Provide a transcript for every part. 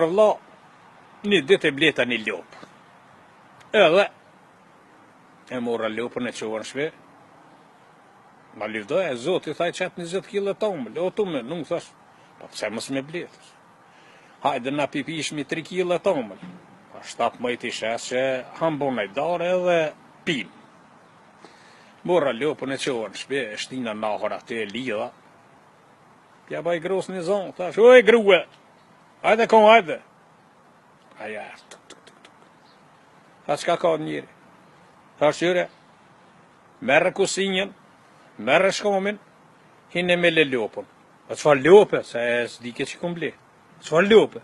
Vlla, një ditë e bleta një lopë. Edhe e mora lopën e qova në shpe. Ma livdoj e zoti, thaj qatë 20 kg tomël. O tume, nuk thash, pa pse mos me bletës. Hajde na pipishmi 3 kg tomël. Pa 17 i shes që hambon e dare edhe pim. Mora lopën e qova në shpe, e shtina nahër aty e lidha. Pja baj gros një zonë, thash, oj grue, hajde kom, hajde. Aja, tha qka ka njëri? Tha shyre, merre kusinjen, merre shkomin, hine me le lopën. A qfar lope, se e s'dike që kom ble. Qfar lope?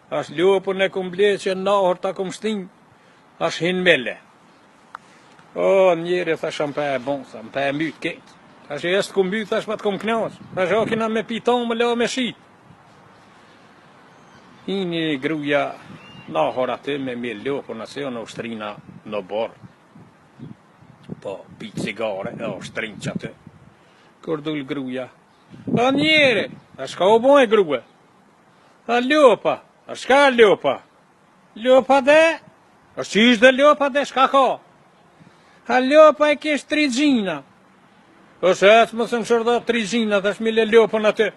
Thash lopën e kom ble që nahër ta kom shtin, thash hin me le. O, njëri, thash am pa e bon, thash am pa e myt ketë. Thash e s'kom myt, thash pa t'kom knas. Thash o kina me piton me le o me shit. Hini gruja nahër aty me lopën asë në ushtrina në borë. Po, pi cigare, e ushtrin që aty. Kur dull gruja. A njeri, a shka u bojë grue? A lopa, a shka lopa? Lopa dhe? A qysh dhe lopa dhe, shka ka? A lopa e kesh 3 gjina. Po se atë më thëmë shërda 3 gjina, dhe shmile lopën aty.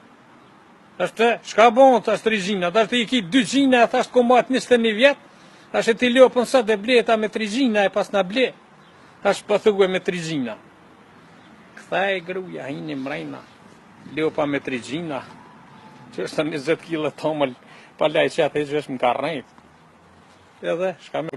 Ashtë, shka bon të ashtë 3 gjina, dhe ashtë i ki 2 gjina, e thashtë kombat 21 vjetë, ashtë ti lopën sot e bleta me 3 gjina, e pas në ble, ashtë pëthugue me 3 gjina. Këtha e gruja, hini mrejna, lopa me 3 gjina, që është 20 kg tomël, pa laj që atë e gjësh më ka rrejt. Edhe, shka me